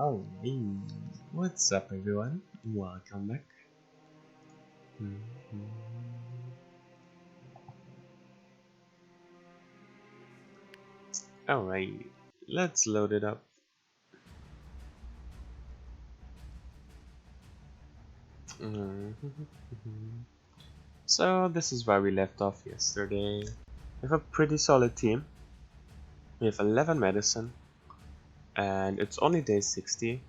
Oh, hey, what's up, everyone? Welcome back. Alright, let's load it up. So, this is where we left off yesterday. We have a pretty solid team. We have 11 medicine, and it's only day 60.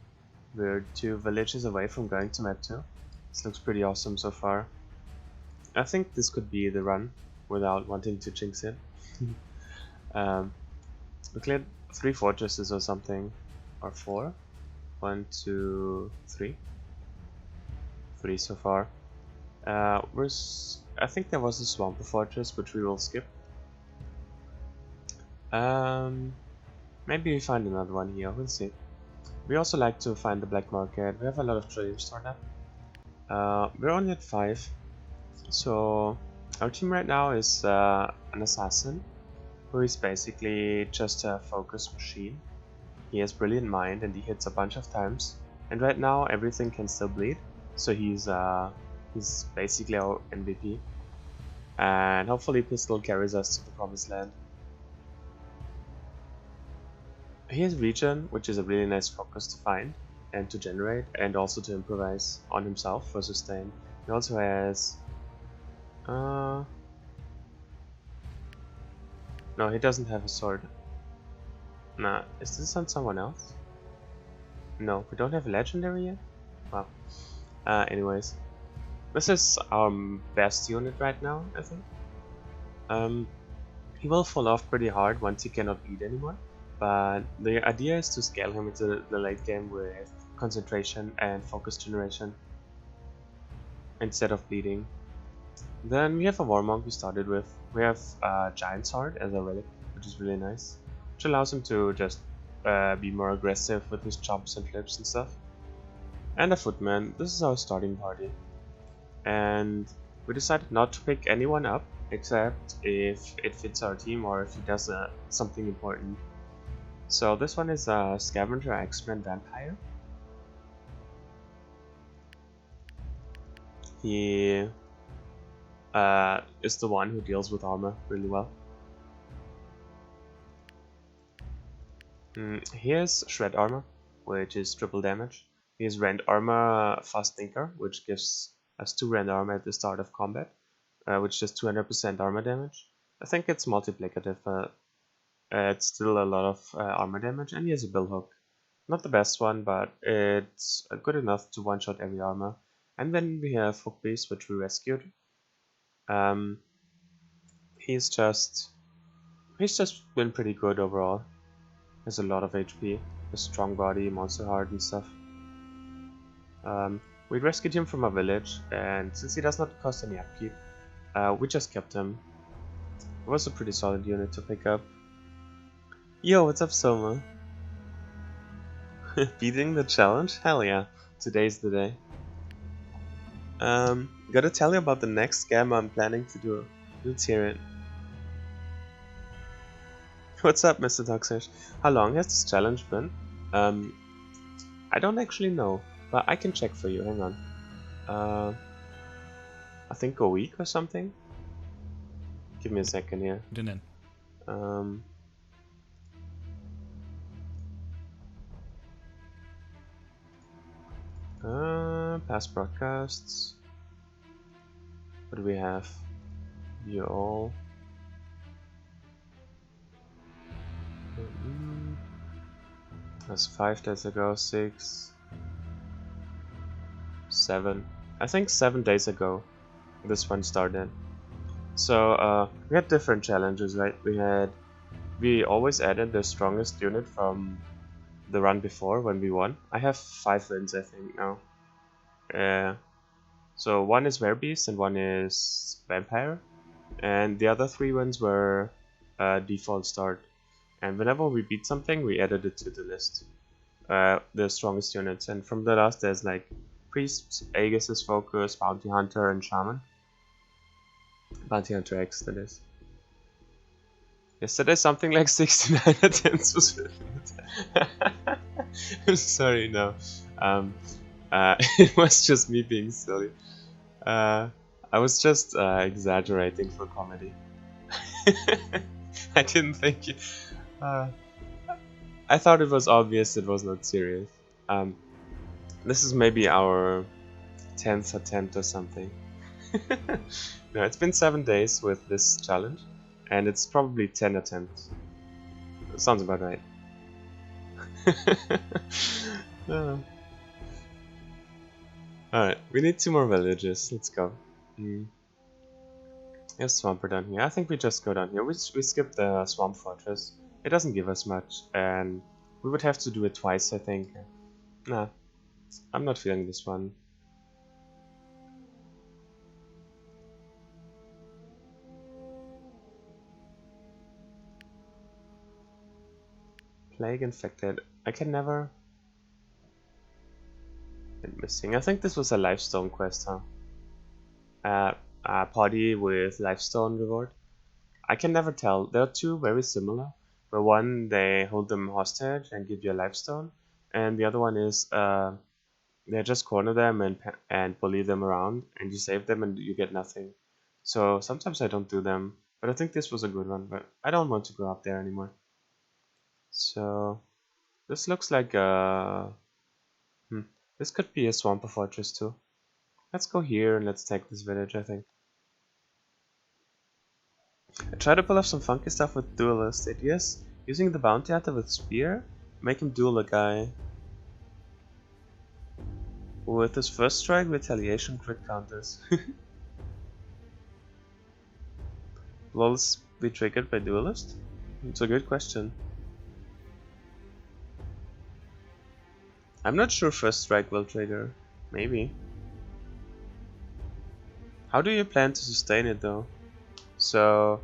We're 2 villages away from going to Map 2. This looks pretty awesome so far. I think this could be the run without wanting to jinx it. We cleared 3 fortresses or something, or 4. 1, 2, 3. 3 so far. I think there was a swamp fortress which we will skip. Maybe we find another one here, we'll see. We also like to find the black market. We have a lot of traders for that. We're only at 5. So our team right now is an assassin, who is basically just a focus machine. He has brilliant mind and he hits a bunch of times. And right now everything can still bleed, so he's basically our MVP. And hopefully pistol carries us to the promised land. He has regen, which is a really nice focus to find and to generate, and also to improvise on himself for sustain. He also has no, he doesn't have a sword. Nah, is this on someone else? No, we don't have a legendary yet? Wow. Anyways. This is our best unit right now, I think. He will fall off pretty hard once he cannot bleed anymore, but the idea is to scale him into the late game with concentration and focus generation instead of bleeding. Then we have a war monk we started with. We have a giant sword as a relic, which is really nice, which allows him to just be more aggressive with his jumps and flips and stuff. And a footman. This is our starting party. And we decided not to pick anyone up except if it fits our team or if he does something important. So this one is a scavenger X-Men vampire. He is the one who deals with armor really well. He has shred armor, which is triple damage. He has rend armor fast thinker, which gives us 2 rend armor at the start of combat, which does 200% armor damage. I think it's multiplicative, but it's still a lot of armor damage, and he has a bill hook. Not the best one, but it's good enough to one-shot every armor. And then we have Hook Beast, which we rescued. He's just been pretty good overall. Has a lot of HP, a strong body, monster heart and stuff. We rescued him from a village, and since he does not cost any upkeep, we just kept him. It was a pretty solid unit to pick up. Yo, what's up, Soma? Beating the challenge? Hell yeah, today's the day. Gotta tell you about the next scam I'm planning to do. Let's hear it. What's up, Mr. Toxish? How long has this challenge been? I don't actually know, but I can check for you, hang on. I think a week or something? Give me a second here. Past broadcasts. What do we have? You all. That's 5 days ago, 6, 7. I think 7 days ago this one started. So we had different challenges, right? We always added the strongest unit from the run before when we won. I have 5 wins, I think, now. So one is Beast and one is Vampire, and the other 3 wins were default start. And whenever we beat something, we added it to the list, the strongest units. And from the last, there's like Priest, Aegis' Focus, Bounty Hunter, and Shaman. Bounty Hunter X, that is. Yesterday, something like 69 attempts was filmed. I'm sorry, no. It was just me being silly. I was just exaggerating for comedy. I didn't think you... Uh, I thought it was obvious it was not serious. This is maybe our 10th attempt or something. No, it's been 7 days with this challenge, and it's probably 10 attempts. Sounds about right. Alright, we need 2 more villages. Let's go. There's Swamper down here. I think we just go down here. We skip the Swamp Fortress. It doesn't give us much, and we would have to do it twice, I think. Nah, I'm not feeling this one. Plague infected. I can never... Been missing. I think this was a Lifestone quest, huh? A party with Lifestone reward. I can never tell. There are 2 very similar. Where one, they hold them hostage and give you a Lifestone. And the other one is, they just corner them and bully them around. And you save them and you get nothing. So sometimes I don't do them. But I think this was a good one. But I don't want to go up there anymore. So this looks like a... This could be a Swamper Fortress too. Let's go here and let's take this village, I think. I try to pull off some funky stuff with duelist aegis, using the bounty hunter with spear, make him duel a guy. With his first strike, retaliation crit counters. Will this be triggered by duelist? It's a good question. I'm not sure first strike will trigger. Maybe. How do you plan to sustain it though? So...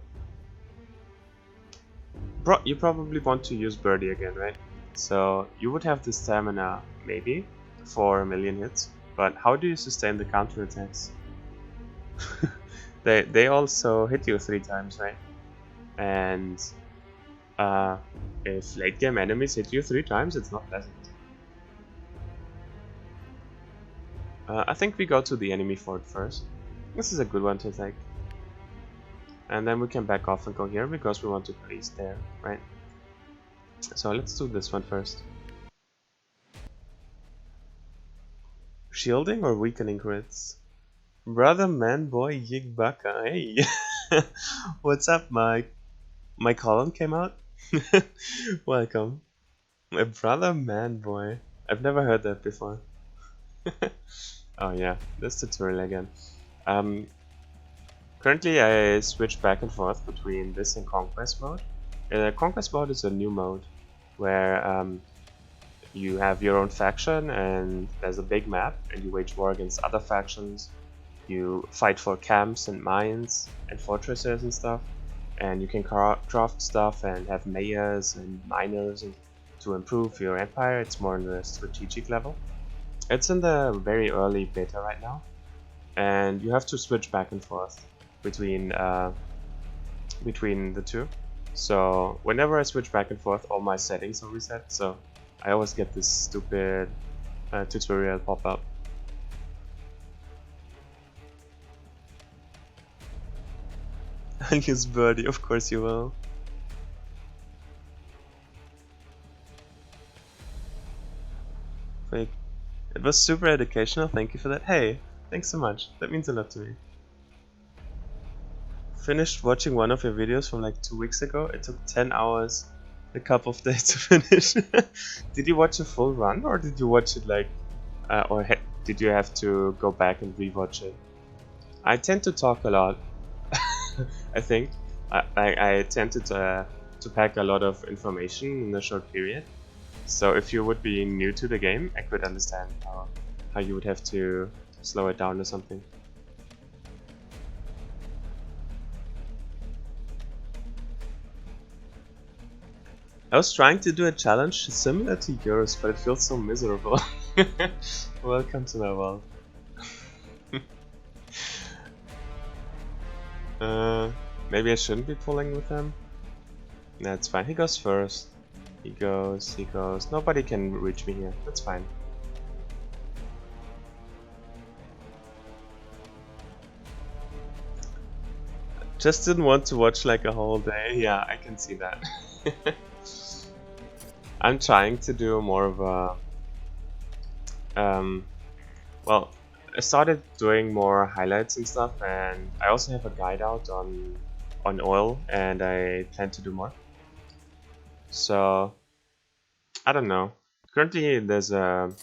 you probably want to use Birdie again, right? So you would have the stamina, maybe, for 1,000,000 hits. But how do you sustain the counterattacks? They also hit you 3 times, right? And if late game enemies hit you 3 times, it's not pleasant. I think we go to the enemy fort first. This is a good one to take. And then we can back off and go here because we want to place there, right? So let's do this one first. Shielding or weakening crits? Brother man boy Yig Baka, hey! What's up, Mike? My column came out? Welcome. My brother man boy. I've never heard that before. Oh yeah, this tutorial again. Currently I switch back and forth between this and Conquest mode. Conquest mode is a new mode where you have your own faction and there's a big map and you wage war against other factions. You fight for camps and mines and fortresses and stuff, and you can craft stuff and have mayors and miners and to improve your empire. It's more on the strategic level. It's in the very early beta right now, and you have to switch back and forth between the 2. So whenever I switch back and forth, all my settings are reset, so I always get this stupid tutorial pop up. I'll use Birdie, of course you will. Fake. It was super educational, thank you for that. Hey, thanks so much, that means a lot to me. Finished watching one of your videos from like 2 weeks ago. It took 10 hours, a couple of days to finish. Did you watch a full run or did you watch it like, did you have to go back and rewatch it? I tend to talk a lot. I think I tended to pack a lot of information in a short period. So if you would be new to the game, I could understand how you would have to slow it down or something. I was trying to do a challenge similar to yours, but it feels so miserable. Welcome to my world. Maybe I shouldn't be pulling with him? Nah, it's fine. He goes first. He goes, he goes. Nobody can reach me here. That's fine. Just didn't want to watch like a whole day. Yeah, I can see that. I'm trying to do more of a well, I started doing more highlights and stuff, and I also have a guide out on oil, and I plan to do more. So I don't know. Currently, there's a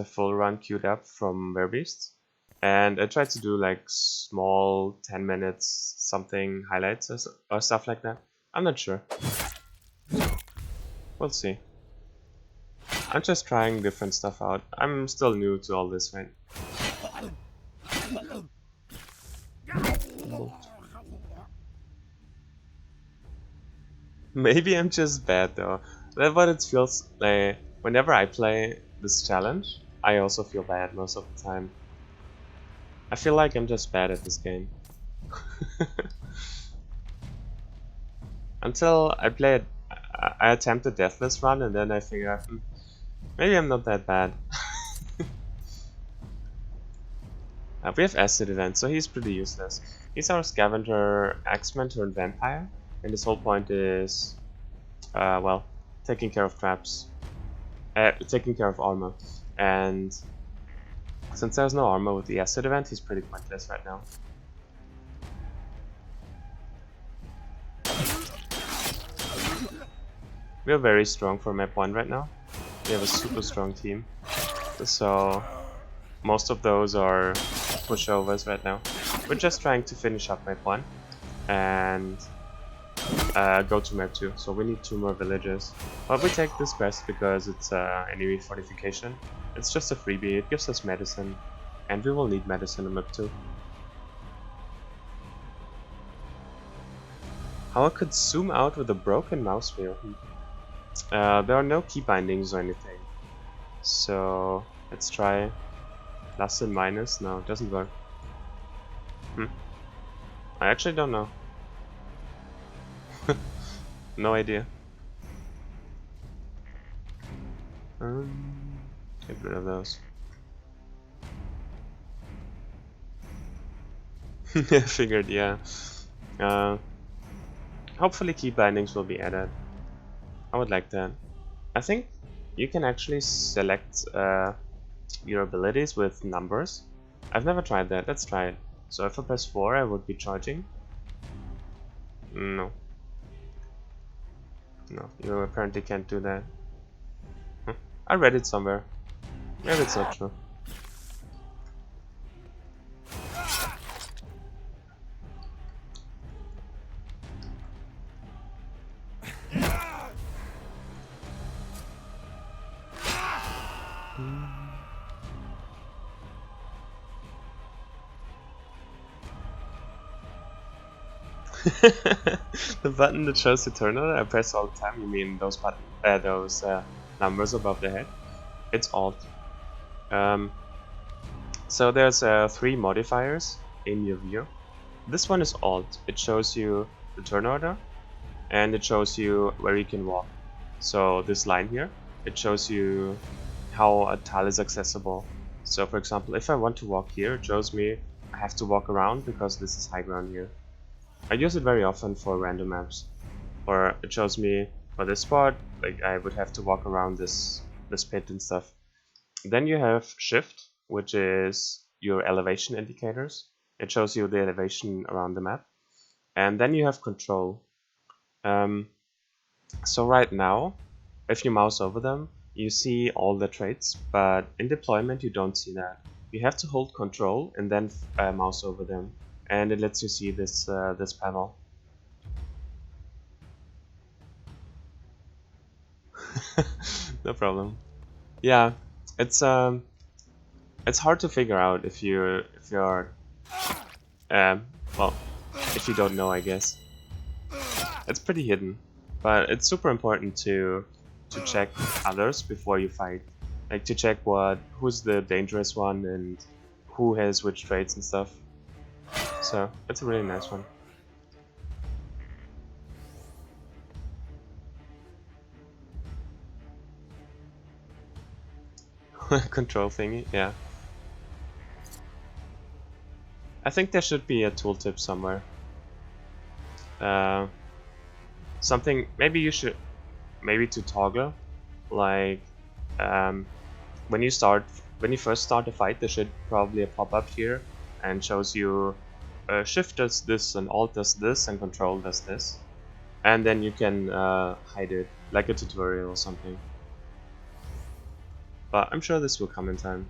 full run queued up from Beast, and I tried to do like small 10 minutes something highlights or stuff like that. I'm not sure. We'll see. I'm just trying different stuff out. I'm still new to all this, right? Maybe I'm just bad though. That's what it feels like. Whenever I play this challenge, I also feel bad most of the time. I feel like I'm just bad at this game. Until I played, I attempted Deathless Run, and then I figured, maybe I'm not that bad. We have Acid Event, so he's pretty useless. He's our Scavenger Axeman turned Vampire, and his whole point is, well, taking care of traps. Taking care of armor. And since there's no armor with the Acid Event, he's pretty pointless right now. We are very strong for map 1 right now. We have a super strong team. So most of those are pushovers right now. We're just trying to finish up map 1 and go to map 2. So we need 2 more villages. But we take this quest because it's enemy fortification. It's just a freebie, it gives us medicine. And we will need medicine in map 2. How I could zoom out with a broken mouse wheel? There are no key bindings or anything. So let's try plus and minus. No, it doesn't work. I actually don't know. No idea. Get rid of those. I figured, yeah. Hopefully key bindings will be added. I would like that. I think you can actually select your abilities with numbers. I've never tried that. Let's try it. So if I press 4, I would be charging. No. No, you apparently can't do that. I read it somewhere. Maybe it's not true. The button that shows the turtle I press all the time. You mean those numbers above the head? It's Alt. So there's 3 modifiers in your view. This one is Alt. It shows you the turn order, and it shows you where you can walk. So this line here, it shows you how a tile is accessible. So for example, if I want to walk here, it shows me I have to walk around because this is high ground here. I use it very often for random maps. Or it shows me for this spot, like I would have to walk around this pit and stuff. Then you have Shift, which is your elevation indicators. It shows you the elevation around the map. And then you have Control. So right now, if you mouse over them, you see all the traits, but in deployment you don't see that. You have to hold Control and then mouse over them, and it lets you see this this panel. No problem. Yeah, it's hard to figure out if you're well, if you don't know, I guess. It's pretty hidden, but it's super important to check others before you fight. Like to check who's the dangerous one and who has which traits and stuff. So it's a really nice one. control thingy, yeah. I think there should be a tooltip somewhere. Something, maybe you should, maybe to toggle, like, when you first start a fight, there should probably a pop-up here and shows you shift does this and alt does this and control does this, and then you can hide it like a tutorial or something. But I'm sure this will come in time.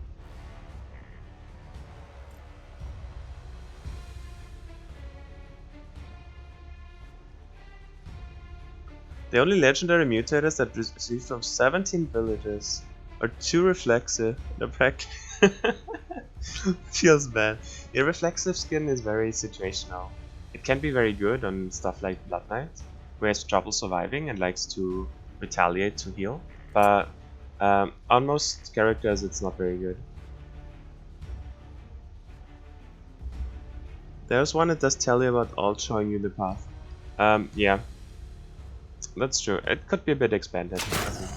The only legendary mutators that receive from 17 villages are 2 reflexive and a pack. Feels bad. Your reflexive skin is very situational. It can be very good on stuff like Blood Knight, who has trouble surviving and likes to retaliate to heal, but on most characters it's not very good. There's one that does tell you about alt, showing you the path. Yeah. That's true. It could be a bit expanded, I think.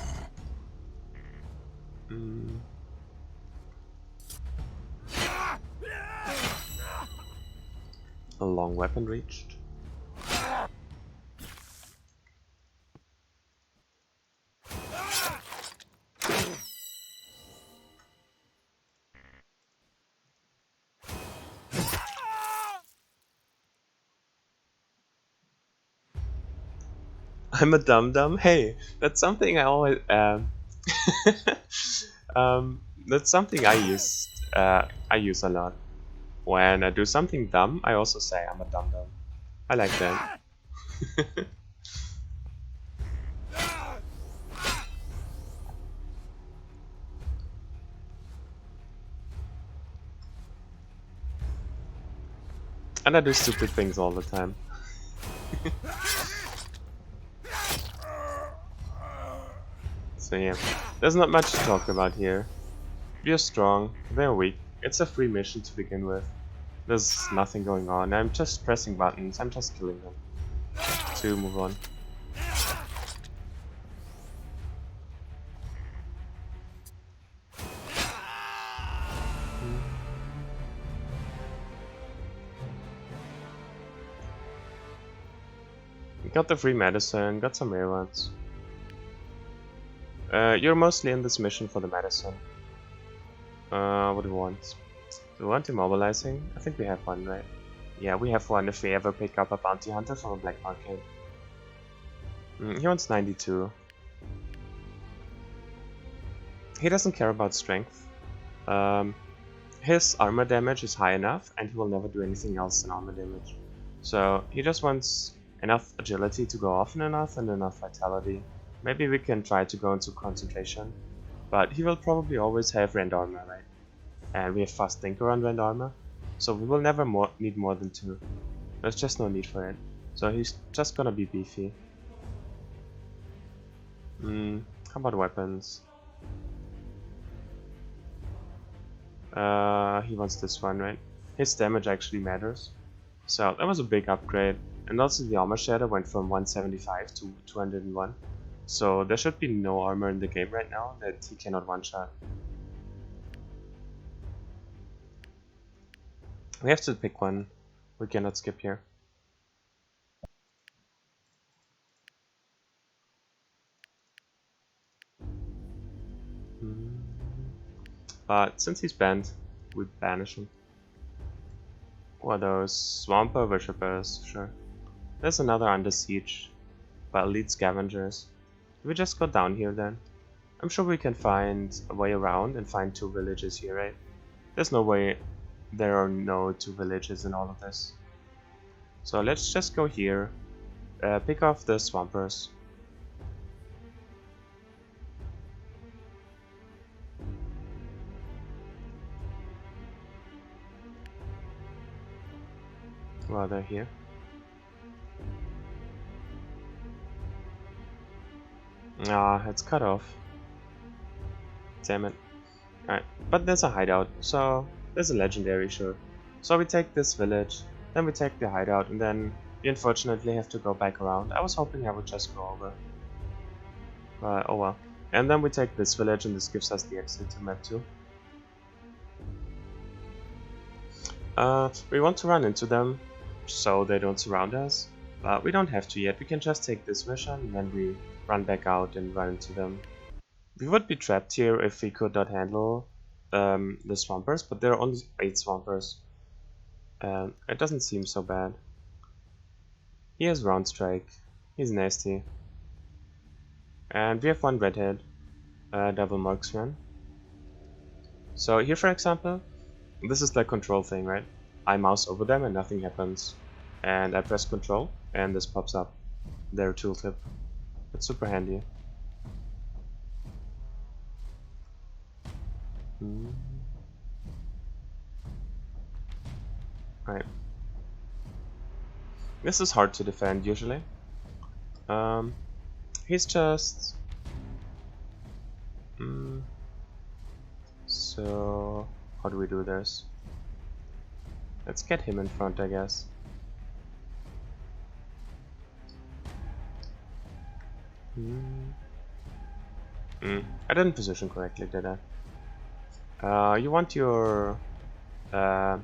A long weapon reached. I'm a dum-dum. Hey, that's something I always that's something I use a lot. When I do something dumb, I also say I'm a dum-dum. I like that. And I do stupid things all the time. So yeah, there's not much to talk about here. We're strong, they're weak. It's a free mission to begin with. There's nothing going on. I'm just pressing buttons. I'm just killing them. To move on. Got the free medicine, got some rare ones. You're mostly in this mission for the medicine. What do we want? Do we want immobilizing? I think we have one, right? Yeah, we have one if we ever pick up a bounty hunter from a black market. He wants 92. He doesn't care about strength. His armor damage is high enough and he will never do anything else than armor damage. So he just wants enough agility to go often enough and enough vitality. Maybe we can try to go into concentration, but he will probably always have rend armor, right? And we have fast thinker on rend armor, so we will never need more than 2. There's just no need for it. So he's just gonna be beefy. How about weapons? He wants this one, right? His damage actually matters. So that was a big upgrade. And also the armor shader went from 175 to 201. So there should be no armor in the game right now that he cannot one-shot. We have to pick one. We cannot skip here. But since he's banned, we banish him. What are those? Swamper worshippers, sure. There's another under siege. But elite scavengers. Do we just go down here then? I'm sure we can find a way around and find 2 villages here, right? There's no way there are no 2 villages in all of this. So let's just go here, pick off the swampers. Well, they're here. Ah, it's cut off. Damn it. Alright, but there's a hideout, so there's a legendary, sure. So we take this village, then we take the hideout, and then we unfortunately have to go back around. I was hoping I would just go over. But oh well. And then we take this village, and this gives us the exit to map 2. We want to run into them, so they don't surround us. But we don't have to yet, we can just take this mission, and then we run back out and run into them. We would be trapped here if we could not handle the swampers, but there are only 8 swampers. It doesn't seem so bad. He has round strike, he's nasty. And we have one redhead, double marksman. So here for example, this is the control thing, right? I mouse over them and nothing happens. And I press control and this pops up. Their tooltip. It's super handy. Right. This is hard to defend usually. He's just... So... how do we do this? Let's get him in front, I guess. I didn't position correctly, did I? You want your... you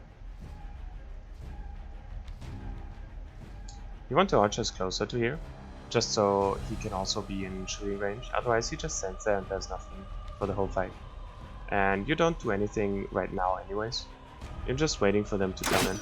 want the archers closer to here, just so he can also be in shooting range, otherwise he just stands there and does nothing for the whole fight. And you don't do anything right now anyways, you're just waiting for them to come in.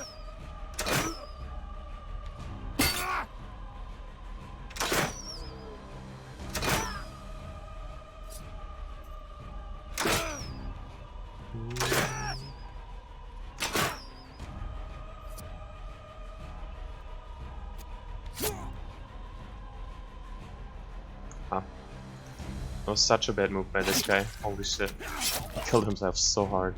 That was such a bad move by this guy. Holy shit. He killed himself so hard.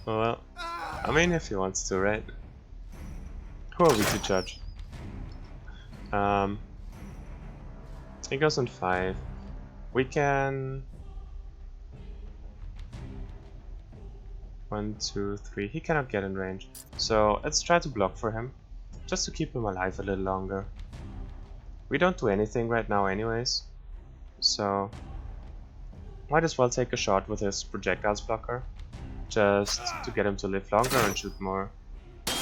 Well, I mean if he wants to, right? Who are we to judge? He goes on 5. We can... 1, 2, 3. He cannot get in range. So let's try to block for him, just to keep him alive a little longer. We don't do anything right now anyways, so might as well take a shot with his projectiles blocker, just to get him to live longer and shoot more.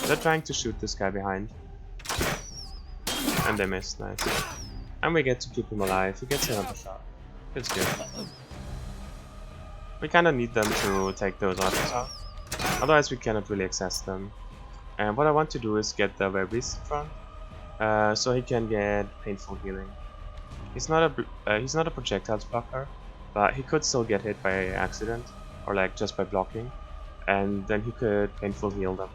They're trying to shoot this guy behind, and they missed, nice. And we get to keep him alive, he gets another shot, it's good. We kinda need them to take those archers out, otherwise we cannot really access them. And what I want to do is get the Werbeast in front, so he can get painful healing. He's not a projectiles blocker, but he could still get hit by accident, or like just by blocking, and then he could painful heal them.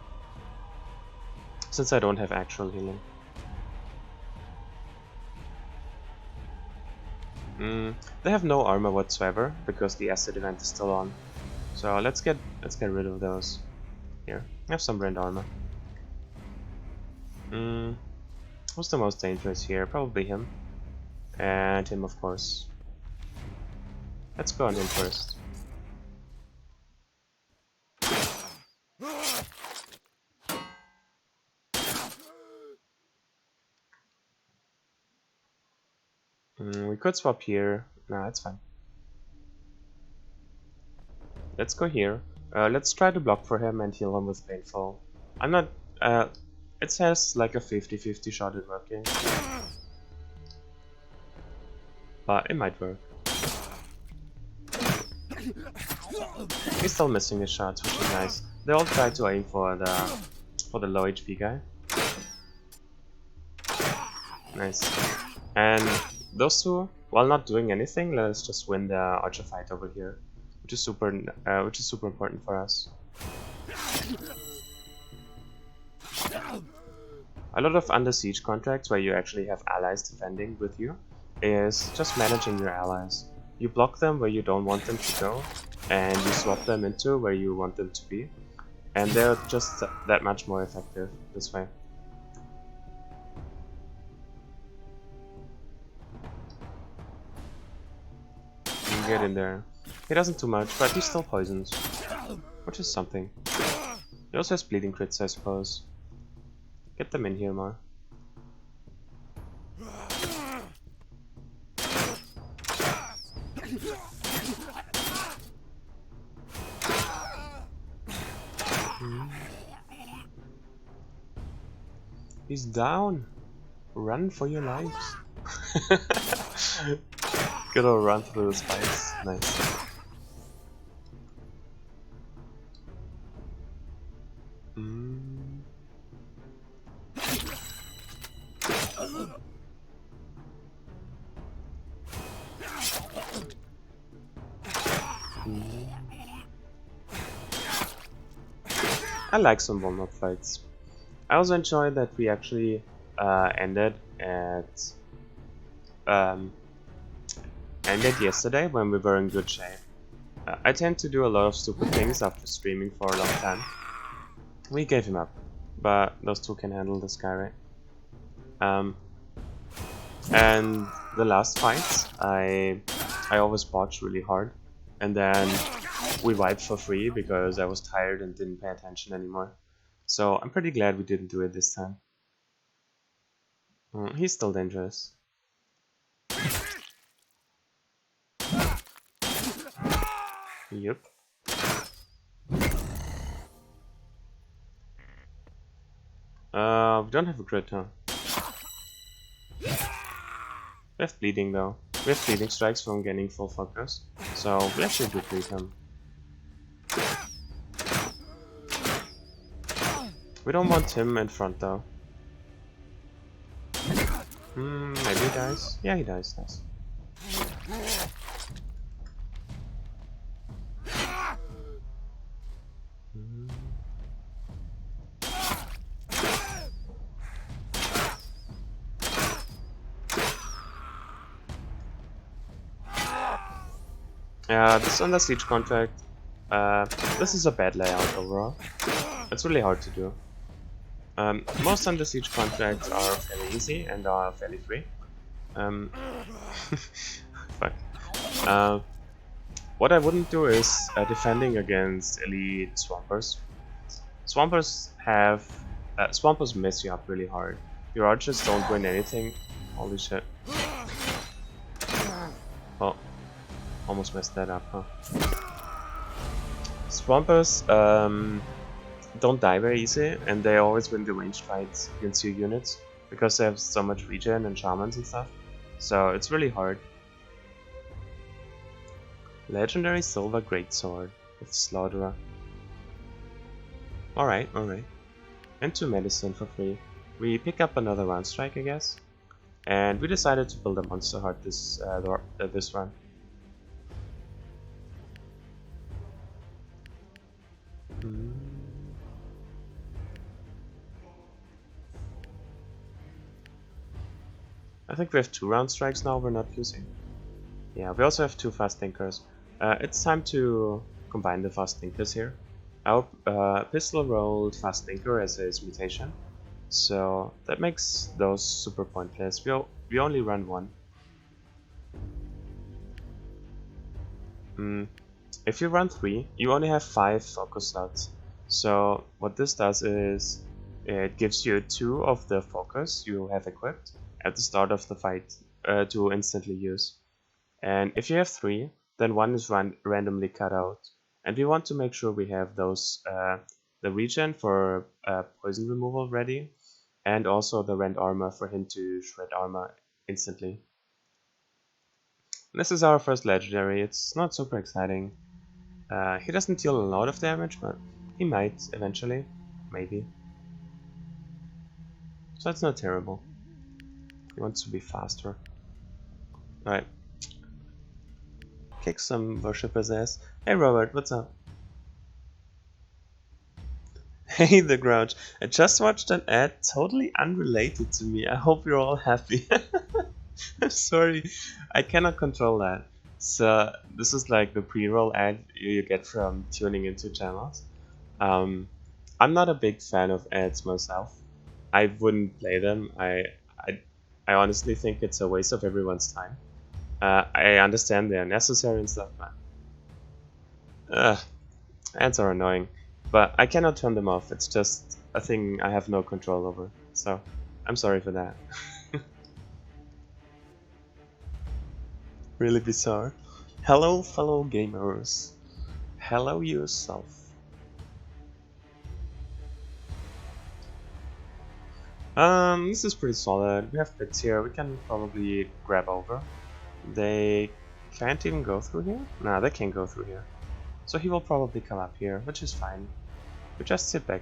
Since I don't have actual healing. They have no armor whatsoever because the acid event is still on. So let's get rid of those. Here, I have some brand armor. Who's the most dangerous here? Probably him. And him, of course. Let's go on him first. We could swap here. Nah, that's fine. Let's go here. Let's try to block for him and heal him with painful. I'm not... it says like a 50-50 shot at working. But it might work. He's still missing his shots, which is nice. They all try to aim for the low HP guy. Nice. And those two, while not doing anything, let us just win the archer fight over here, which is super important for us. A lot of under siege contracts where you actually have allies defending with you is just managing your allies. You block them where you don't want them to go, and you swap them into where you want them to be, and they're just that much more effective this way. You can get in there. He doesn't do much, but he still poisons, which is something. He also has bleeding crits, I suppose. Get them in here more. He's down. Run for your lives. Good old run through the spikes. Nice. I like some warm-up fights. I also enjoy that we actually ended yesterday when we were in good shape. I tend to do a lot of stupid things after streaming for a long time. We gave him up, but those two can handle this guy, right? And the last fights, I always botched really hard, and then we wiped for free because I was tired and didn't pay attention anymore. So I'm pretty glad we didn't do it this time. He's still dangerous. Yep. We don't have a crit, huh? We have bleeding though. We have bleeding strikes from getting full focus, so we actually do bleed him. We don't want him in front though. Maybe he dies? Yeah, he dies, nice. This Under Siege contract, this is a bad layout overall. It's really hard to do. Most Under Siege contracts are fairly easy and are fairly free. Fuck. What I wouldn't do is defending against elite swampers. Swampers mess you up really hard. Your archers don't win anything. Holy shit. Oh. Almost messed that up, huh? Swampers don't die very easy, and they always win the ranged fights against your units because they have so much regen and shamans and stuff. So it's really hard. Legendary Silver Greatsword with Slaughterer. Alright, alright. And 2 medicine for free. We pick up another round strike, I guess. And we decided to build a monster heart this run. I think we have 2 round strikes now we're not using. Yeah, we also have 2 fast thinkers. It's time to combine the fast thinkers here. Our pistol rolled fast thinker as his mutation, so that makes those super pointless. We only run 1. If you run 3, you only have 5 focus slots. So what this does is it gives you 2 of the focus you have equipped at the start of the fight to instantly use. And if you have 3, then 1 is randomly cut out. And we want to make sure we have those the regen for poison removal ready, and also the rend armor for him to shred armor instantly. This is our first legendary. It's not super exciting. He doesn't deal a lot of damage, but he might eventually, maybe. So it's not terrible. He wants to be faster. Alright. Kick some worshippers' ass. Hey Robert, what's up? Hey the Grouch. I just watched an ad totally unrelated to me. I hope you're all happy. I'm sorry, I cannot control that. So this is like the pre-roll ad you get from tuning into channels. I'm not a big fan of ads myself. I wouldn't play them. I honestly think it's a waste of everyone's time. I understand they're necessary and stuff, but ads are annoying. But I cannot turn them off. It's just a thing I have no control over. So I'm sorry for that. Really bizarre. Hello, fellow gamers. Hello yourself. This is pretty solid. We have pits here. We can probably grab over. They can't even go through here? Nah, they can't go through here. So he will probably come up here, which is fine. We just sit back.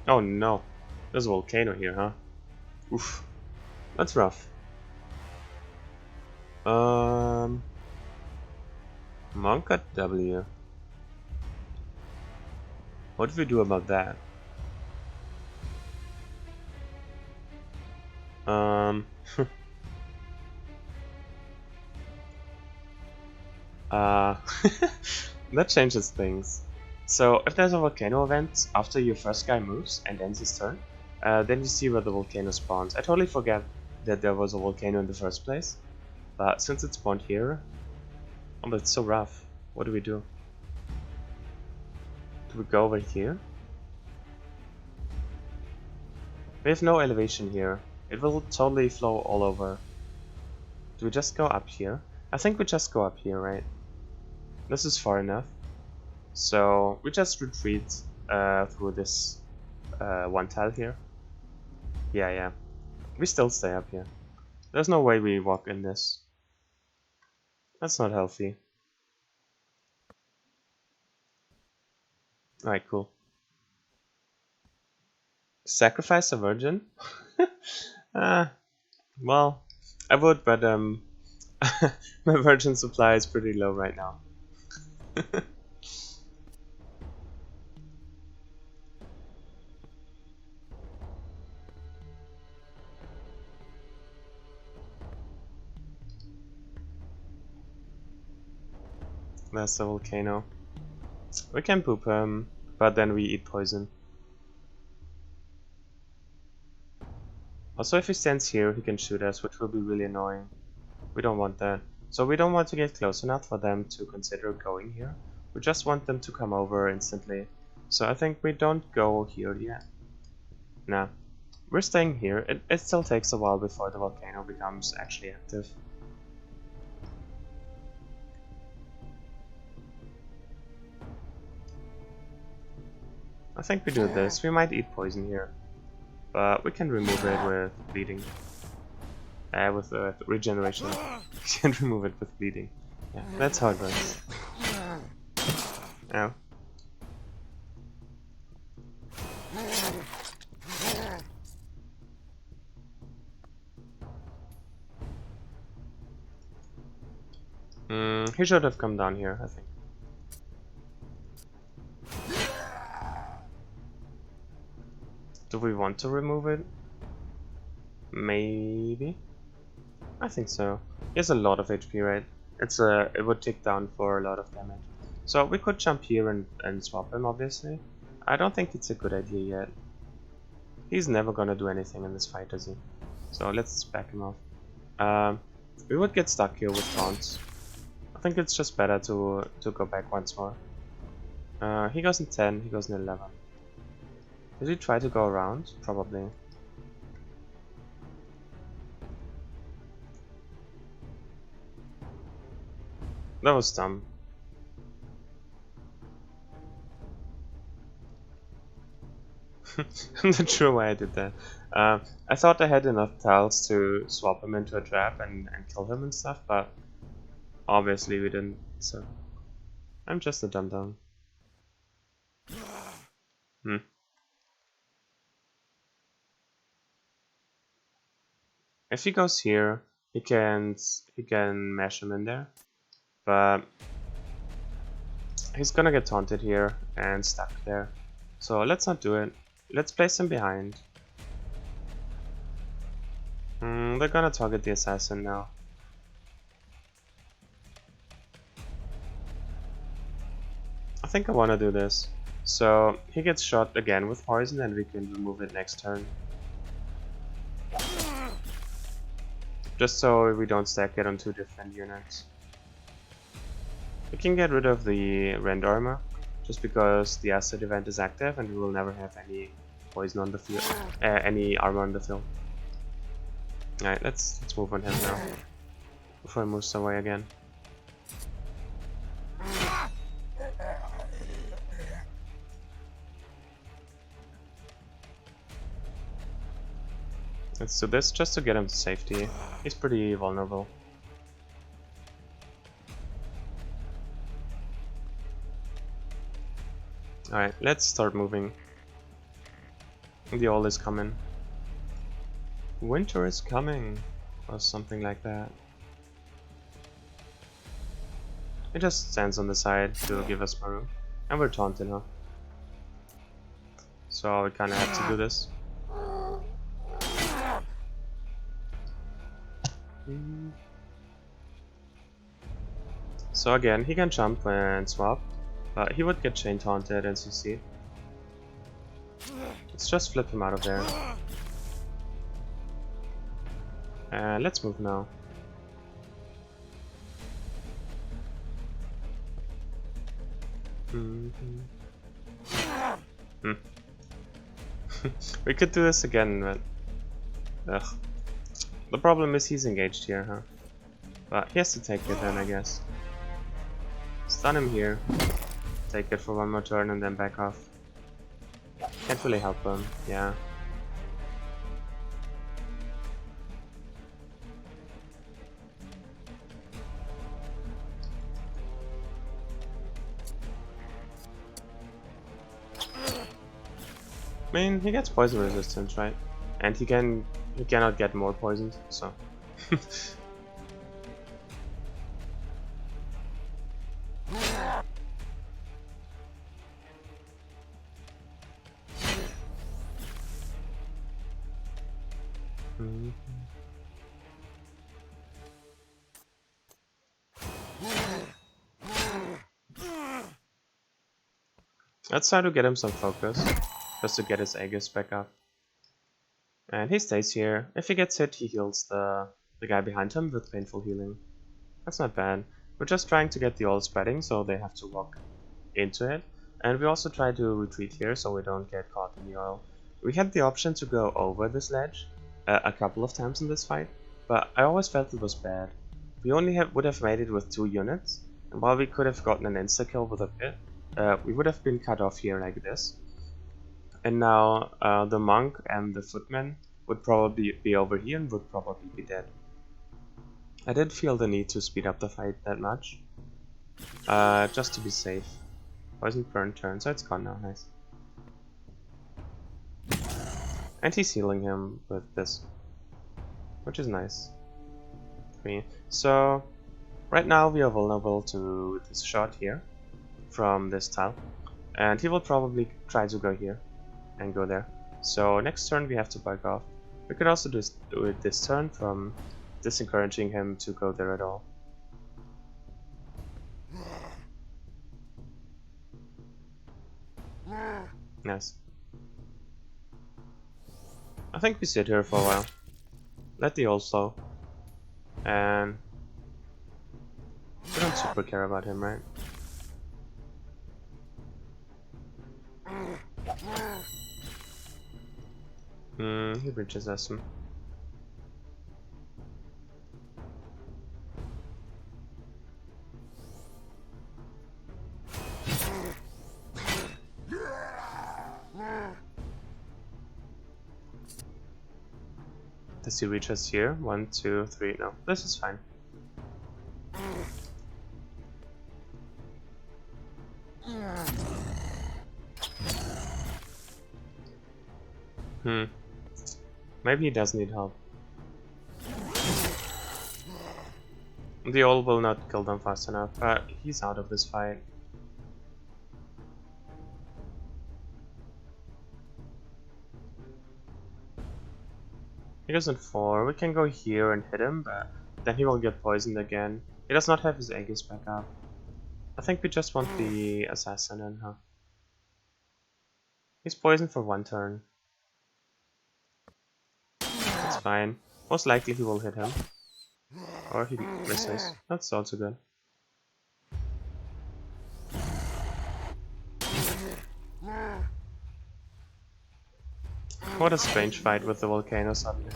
Oh no. There's a volcano here, huh? Oof. That's rough. Monk at W. What do we do about that? That changes things. So if there's a volcano event after your first guy moves and ends his turn, then you see where the volcano spawns. I totally forget that there was a volcano in the first place, but since it spawned here, oh, but it's so rough. What do we do? Do we go over here? We have no elevation here. It will totally flow all over. Do we just go up here? I think we just go up here, right? This is far enough. So we just retreat through this one tile here. Yeah. We still stay up here. There's no way we walk in this. That's not healthy. Alright, cool. Sacrifice a virgin? Well, I would, but my virgin supply is pretty low right now. There's the volcano. We can poop him, but then we eat poison. Also, if he stands here, he can shoot us, which will be really annoying. We don't want that. So we don't want to get close enough for them to consider going here. We just want them to come over instantly. So I think we don't go here yet. Nah. We're staying here. It still takes a while before the volcano becomes actually active. I think we do this. We might eat poison here. But we can remove it with bleeding. With regeneration. We can remove it with bleeding. Yeah, that's how it works. Ow. He should have come down here, I think. Do we want to remove it? Maybe? I think so. He has a lot of HP, right? It would tick down for a lot of damage. So we could jump here and swap him, obviously. I don't think it's a good idea yet. He's never gonna do anything in this fight, is he? So let's back him off. We would get stuck here with taunts. I think it's just better to go back once more. He goes in 10, he goes in 11. Did he try to go around? Probably. That was dumb. I'm not sure why I did that. I thought I had enough tiles to swap him into a trap and kill him and stuff, but obviously we didn't, so I'm just a dum-dum. If he goes here, he can mash him in there, but he's gonna get taunted here and stuck there. So let's not do it. Let's place him behind. They're gonna target the assassin now. I think I wanna do this. So he gets shot again with poison and we can remove it next turn. Just so we don't stack it on two different units. We can get rid of the rend armor, just because the asset event is active and we will never have any poison on the field, any armor on the field. Alright, let's move on him now. before he moves away again. Let's do this just to get him to safety. He's pretty vulnerable. Alright, let's start moving. The all is coming. Winter is coming, or something like that. It just stands on the side to give us more room. And we're taunted, huh? So we kinda have to do this. So again, he can jump and swap, but he would get chain taunted and CC. Let's just flip him out of there. And let's move now. We could do this again, but... Ugh. The problem is he's engaged here, huh? But he has to take it then, I guess. Stun him here. Take it for one more turn and then back off. Can't really help him, yeah. I mean, he gets poison resistance, right? And he cannot get more poisoned, so... Let's try to get him some focus, just to get his aegis back up. And he stays here. If he gets hit, he heals the guy behind him with painful healing. That's not bad. We're just trying to get the all spreading, so they have to walk into it. And we also try to retreat here, so we don't get caught in the oil. We had the option to go over this ledge a couple of times in this fight, but I always felt it was bad. We only would have made it with 2 units, and while we could have gotten an insta-kill with a pit, we would have been cut off here like this. And now the monk and the footman would probably be over here and would probably be dead. I didn't feel the need to speed up the fight that much, just to be safe. Poison burn turn, so it's gone now, nice. And he's healing him with this, which is nice. So, right now we are vulnerable to this shot here, from this tile. And he will probably try to go here, and go there. So next turn we have to back off. We could also do it this turn from disencouraging him to go there at all. Nice. I think we sit here for a while. Let the ult slow. And we don't super care about him, right? He reaches us. Does he reach us here? 1, 2, 3. No, this is fine. Maybe he does need help. The ult will not kill them fast enough, but he's out of this fight. He doesn't fall. We can go here and hit him, but then he will get poisoned again. He does not have his aegis back up. I think we just want the assassin in, huh? He's poisoned for 1 turn. That's fine. Most likely he will hit him. Or he misses. That's also good. What a strange fight with the volcano suddenly.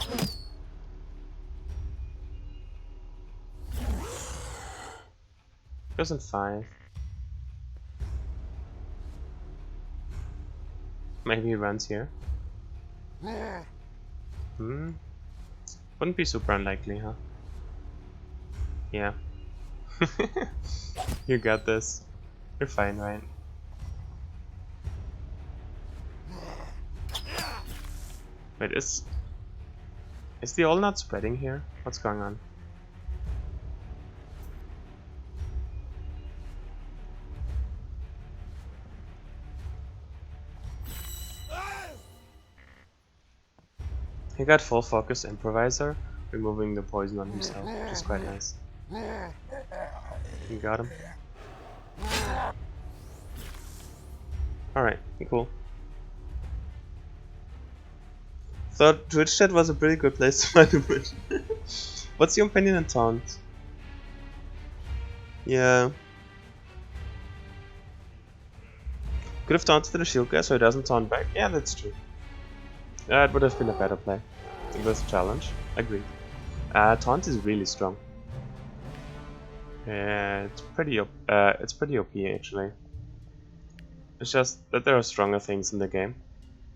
Goes in 5. Maybe he runs here. Hmm. Wouldn't be super unlikely, huh? Yeah. You got this. You're fine, right? Wait, is the all not spreading here? What's going on? He got full focus improviser, removing the poison on himself, which is quite nice. You got him. Alright, cool. Thought Twitch chat was a pretty good place to find a bridge. What's your opinion on taunt? Yeah. Could have taunted the shield guy so he doesn't taunt back. Yeah, that's true. It would have been a better play. It was a challenge. Agreed. Taunt is really strong. Yeah, it's pretty OP actually. It's just that there are stronger things in the game,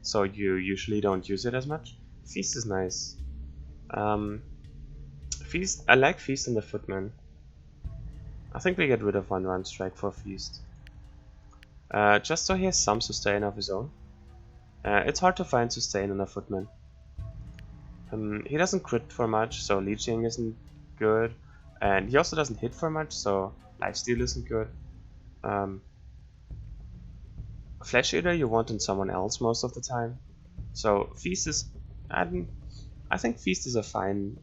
so you usually don't use it as much. Feast is nice. Feast. I like Feast in the Footman. I think we get rid of one run strike for Feast. Just so he has some sustain of his own. It's hard to find sustain in a Footman. He doesn't crit for much, so leeching isn't good, and he also doesn't hit for much, so lifesteal isn't good. Flesh Eater you want on someone else most of the time, so Feast is. I think Feast is a fine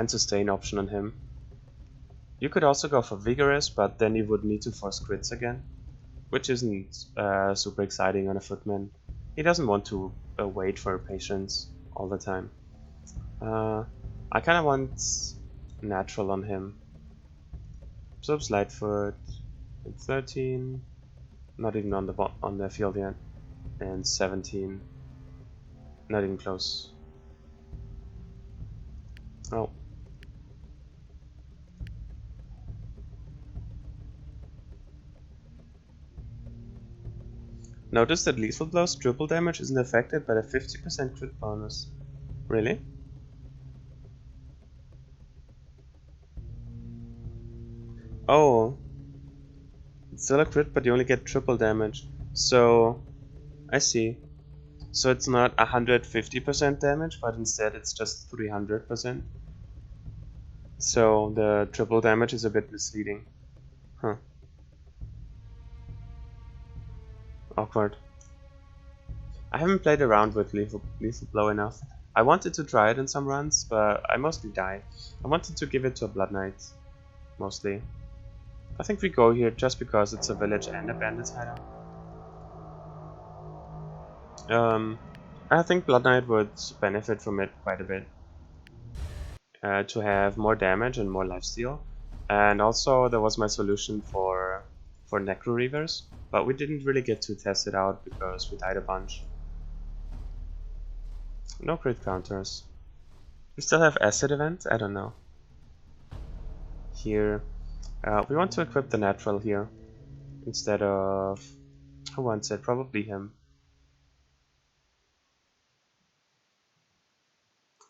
sustain option on him. You could also go for Vigorous, but then you would need to force crits again, which isn't super exciting on a Footman. He doesn't want to wait for patience all the time. I kind of want natural on him. Absorbs Lightfoot. 13. Not even on the field yet. And 17. Not even close. Oh. Notice that lethal blows triple damage isn't affected by the 50% crit bonus. Really? Oh. It's still a crit, but you only get triple damage. So, I see. So it's not 150% damage, but instead it's just 300%. So the triple damage is a bit misleading. Huh. Awkward. I haven't played around with lethal blow enough. I wanted to try it in some runs, but I mostly die. I wanted to give it to a Blood Knight, mostly. I think we go here just because it's a village and a bandit hideout. I think Blood Knight would benefit from it quite a bit. To have more damage and more lifesteal. And also there was my solution for Necro Reavers, but we didn't really get to test it out because we died a bunch. No crit counters. We still have acid event? I don't know. Here. We want to equip the natural here. Instead of... Who wants it? Probably him.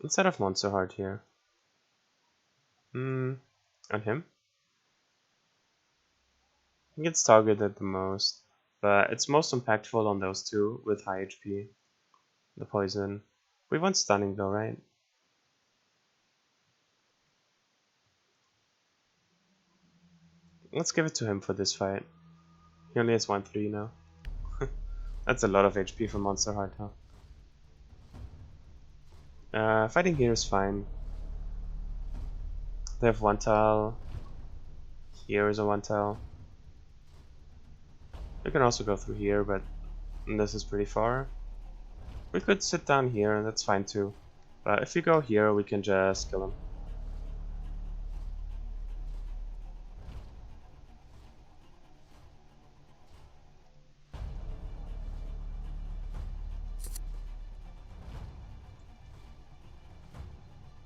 Instead of Monster Heart here. On him? He gets targeted the most. But it's most impactful on those two with high HP. The poison. We want stunning though, right? Let's give it to him for this fight. He only has 1-3 now. That's a lot of HP for Monster Heart, huh? Fighting here is fine. They have 1 tile. Here is a 1 tile. We can also go through here, but this is pretty far. We could sit down here, and that's fine too. But if we go here, we can just kill him.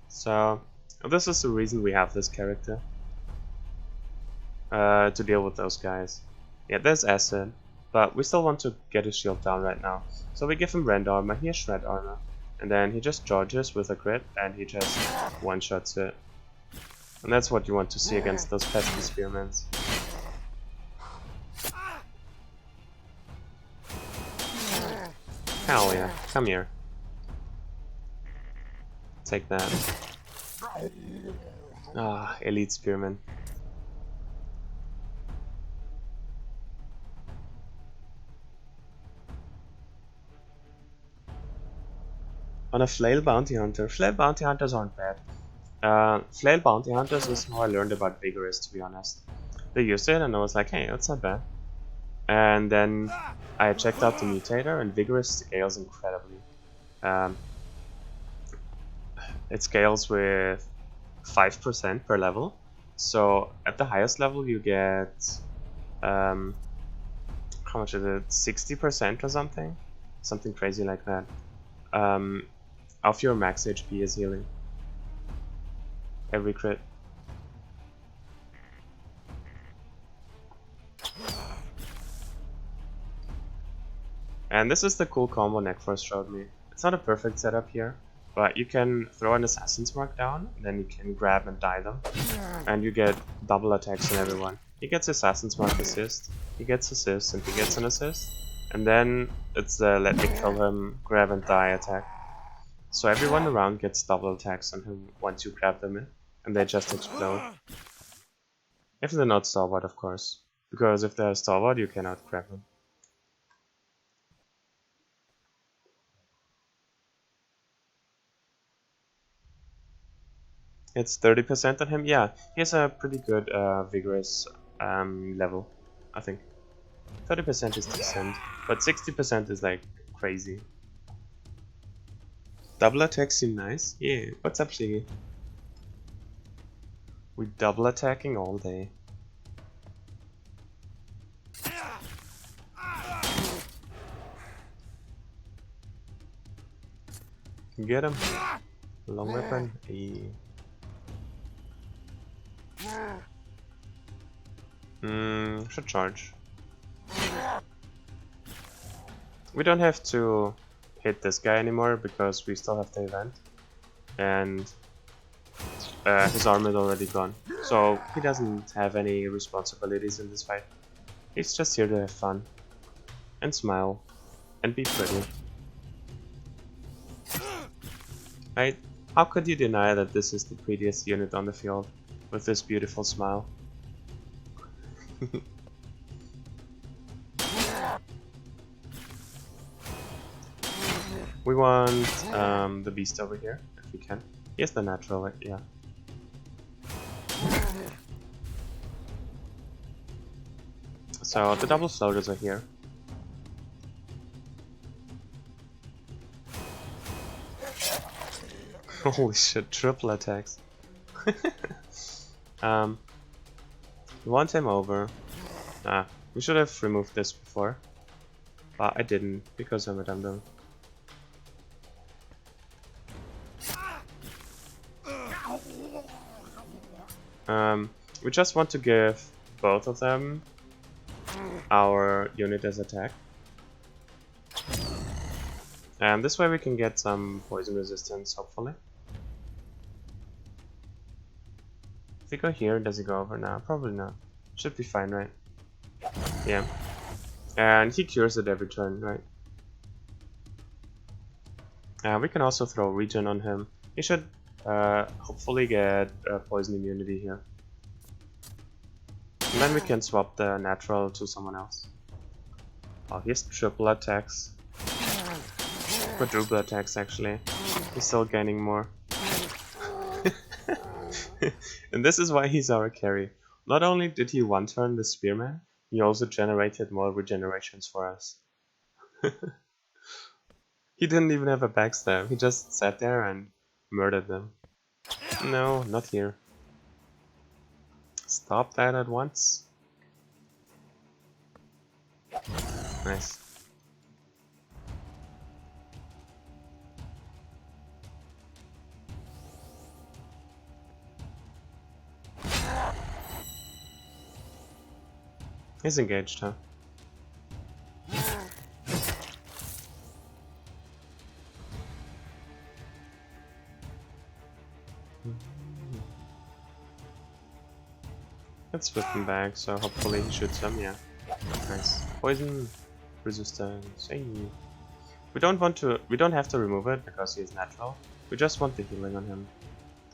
So, this is the reason we have this character. to deal with those guys. Yeah, there's acid, but we still want to get his shield down right now. So we give him rend armor, he has shred armor, and then he just charges with a crit and he just one-shots it. And that's what you want to see against those pesky spearmans. Hell yeah, come here. Take that. Ah, elite spearman. On a flail bounty hunter. Flail bounty hunters aren't bad. Flail bounty hunters is how I learned about vigorous, to be honest. They used it and I was like, hey, that's not bad. And then I checked out the mutator and vigorous scales incredibly. It scales with 5% per level. So at the highest level you get how much is it? 60% or something? Something crazy like that. Of your max HP is healing. Every crit. And this is the cool combo Neckforce showed me. It's not a perfect setup here, but you can throw an Assassin's Mark down, then you can grab and die them, and you get double attacks on everyone. He gets Assassin's Mark assist, he gets assist, and he gets an assist, and then it's the let me kill him, grab and die attack. So everyone around gets double attacks on him once you grab them in, and they just explode. If they're not stalwart, of course, because if they're stalwart you cannot grab them. It's 30% on him. Yeah, he has a pretty good vigorous level, I think. 30% is decent, but 60% is like crazy. Double attacks seem nice. Yeah, what's up, Shiggy? We double attacking all day. Get him. Long weapon. Should charge. We don't have to hit this guy anymore because we still have the event. And his armor is already gone. So he doesn't have any responsibilities in this fight. He's just here to have fun. And smile. And be pretty. Right? How could you deny that this is the prettiest unit on the field? With this beautiful smile. We want the beast over here, if we can. Yes, the natural, yeah. So the double floaters are here. Holy shit, triple attacks. We want him over. We should have removed this before. But I didn't, because I'm a dum-dum. We just want to give both of them our unit as attack. And this way we can get some poison resistance, hopefully. If we go here, does he go over now? Probably not. Should be fine, right? Yeah. And he cures it every turn, right? We can also throw regen on him. He should hopefully get poison immunity here. And then we can swap the natural to someone else. Oh, he has triple attacks. Quadruple attacks, actually. He's still gaining more. And this is why he's our carry. Not only did he one-turn the spearman, he also generated more regenerations for us. He didn't even have a backstab, he just sat there and murdered them. No, not here. Stop that at once. Nice. He's engaged, huh? Let's flip him back, so hopefully he shoots him, yeah. Nice. Poison resistance. Hey. We don't have to remove it because he is natural. We just want the healing on him.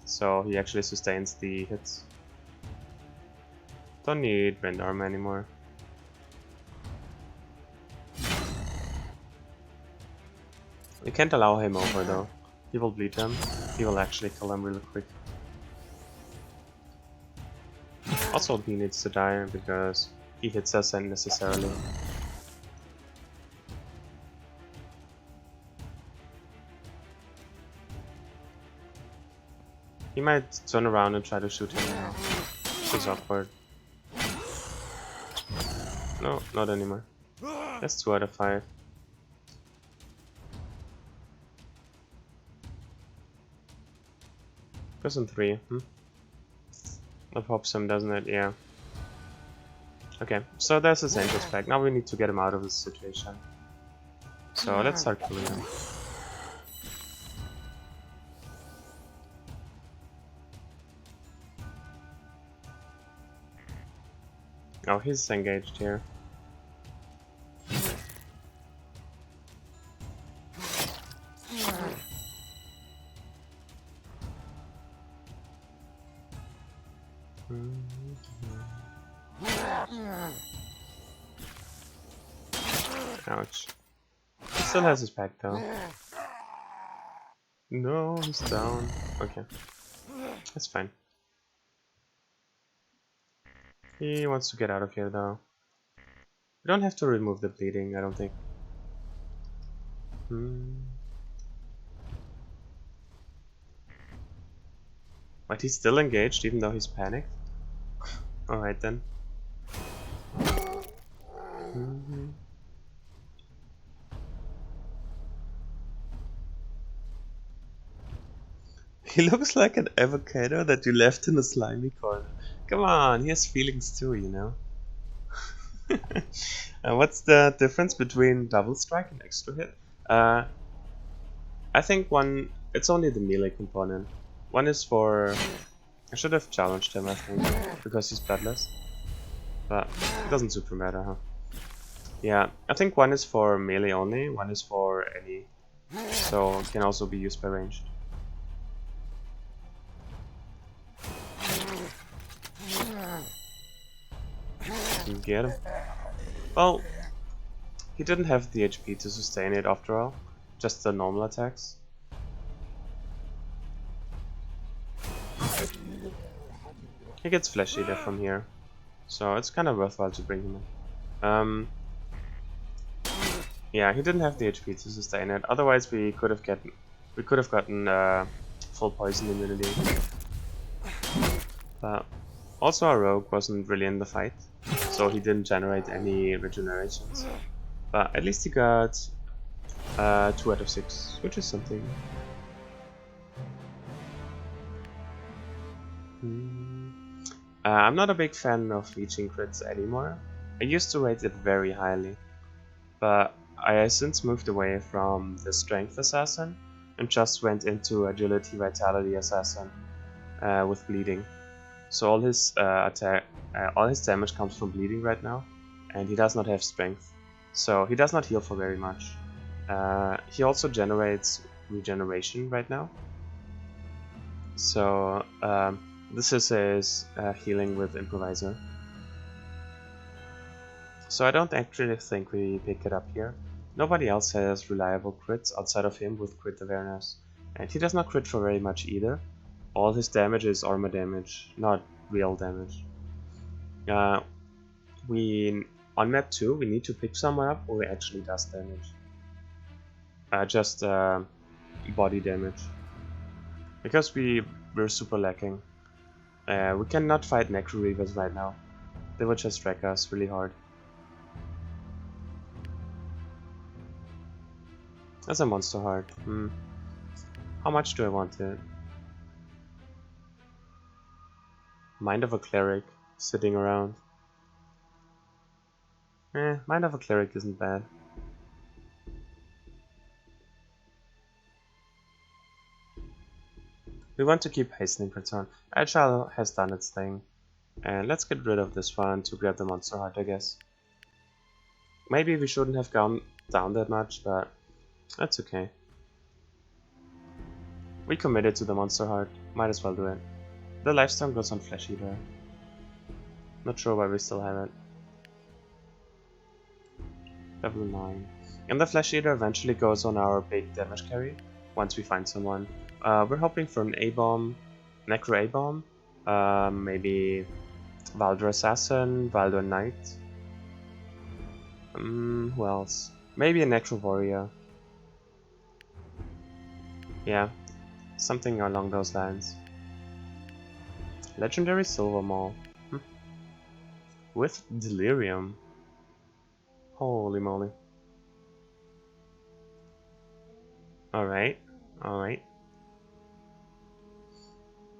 So he actually sustains the hits. Don't need wind armor anymore. We can't allow him over though. He will bleed him. He will actually kill him really quick. Also he needs to die because he hits us unnecessarily. He might turn around and try to shoot him now. Which is awkward. No, not anymore. That's 2 out of 5. Prison 3, That pops him, doesn't it? Yeah. Okay, so there's his angels back. Now we need to get him out of this situation. So let's start killing him. Oh, he's engaged here. Ouch. He still has his pack though. No, he's down. Okay. That's fine. He wants to get out of here though. We don't have to remove the bleeding, I don't think. But he's still engaged even though he's panicked? Alright then. He looks like an avocado that you left in a slimy corner. Come on, he has feelings too, you know. What's the difference between double strike and extra hit? I think it's only the melee component. One is for... I should have challenged him, I think, because he's bloodless. But it doesn't super matter, huh? Yeah, I think one is for melee only, one is for any. So it can also be used by ranged. Get him. Well, he didn't have the HP to sustain it after all, just the normal attacks. He gets flesh eater from here, so it's kind of worthwhile to bring him in. Yeah, he didn't have the HP to sustain it. Otherwise, we could have gotten full poison immunity. But also, our rogue wasn't really in the fight, so he didn't generate any regenerations. But at least he got 2 out of 6, which is something. I'm not a big fan of leeching crits anymore. I used to rate it very highly, but I have since moved away from the strength assassin and just went into agility vitality assassin with bleeding. So all his damage comes from bleeding right now, and he does not have strength, so he does not heal for very much. He also generates regeneration right now, so this is his healing with improviser. So I don't actually think we pick it up here. Nobody else has reliable crits outside of him with crit awareness, and he does not crit for very much either. All his damage is armor damage, not real damage. On map 2 we need to pick someone up who actually does damage. Just body damage. Because we're super lacking. We cannot fight Necro Reavers right now. They will just wreck us really hard. That's a monster heart. How much do I want it? Mind of a cleric sitting around. Mind of a Cleric isn't bad. We want to keep hastening per turn. Agile has done its thing. And let's get rid of this one to grab the Monster Heart, I guess. Maybe we shouldn't have gone down that much, but that's okay. We committed to the Monster Heart, might as well do it. The Lifestone goes on Flesh Eater. Not sure why we still have it. Level 9. And the Flesh Eater eventually goes on our big damage carry, once we find someone. We're hoping for an A-Bomb, Necro A-Bomb, maybe Valdur Assassin, Valdur Knight. Who else? Maybe a Necro Warrior. Yeah, something along those lines. Legendary Silver Maul. With Delirium. Holy moly. Alright, alright.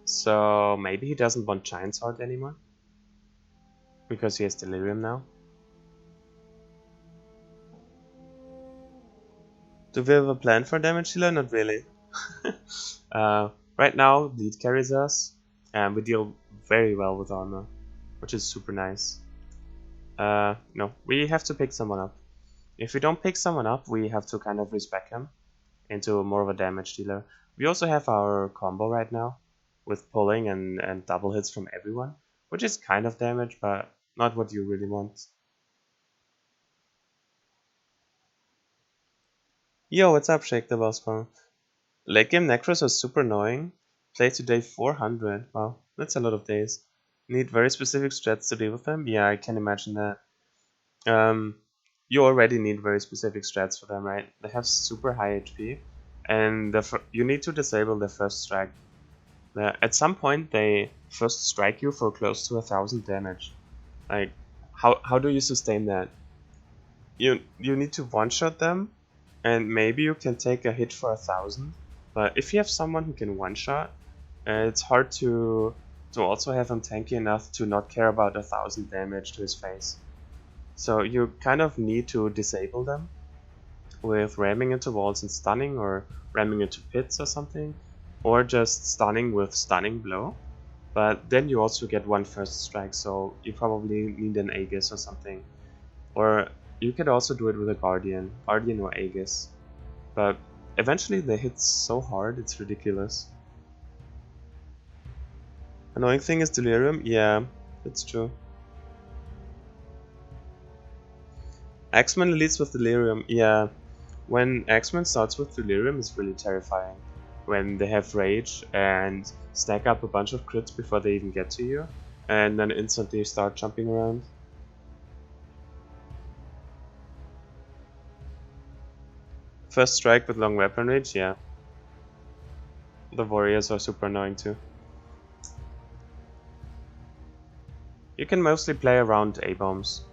So maybe he doesn't want Giant Sword anymore? Because he has Delirium now? Do we have a plan for damage dealer? Not really. Right now, lead carries us, and we deal very well with armor, which is super nice. No, we have to pick someone up. If we don't pick someone up, we have to kind of respec him into more of a damage dealer. We also have our combo right now, with pulling and double hits from everyone, which is kind of damage, but not what you really want. Yo, what's up, Shake the Bosspawn? Late game Necros are super annoying. Play today 400. Wow, that's a lot of days. Need very specific strats to deal with them? Yeah, I can imagine that. You already need very specific strats for them, right? They have super high HP, and you need to disable their first strike. At some point, they first strike you for close to 1000 damage. Like, how do you sustain that? You need to one-shot them, and maybe you can take a hit for 1000. But if you have someone who can one-shot, it's hard to also have him tanky enough to not care about 1000 damage to his face. So you kind of need to disable them with ramming into walls and stunning, or ramming into pits or something, or just stunning with Stunning Blow. But then you also get one first strike, so you probably need an Aegis or something. Or you could also do it with a Guardian or Aegis. But eventually they hit so hard, it's ridiculous. Annoying thing is Delirium? Yeah, that's true. Axeman leads with Delirium, yeah. When Axeman starts with Delirium, it's really terrifying. When they have Rage and stack up a bunch of crits before they even get to you, and then instantly start jumping around. First strike with long weapon range, yeah. The warriors are super annoying too. You can mostly play around A-bombs.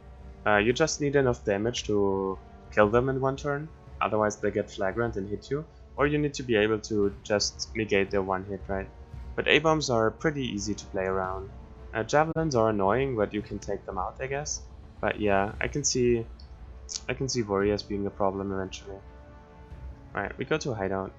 You just need enough damage to kill them in one turn, otherwise they get flagrant and hit you, or you need to be able to just negate their one hit, right? But A-bombs are pretty easy to play around. Javelins are annoying, but you can take them out, I guess. But yeah, I can see warriors being a problem eventually. Alright, we go to a hideout.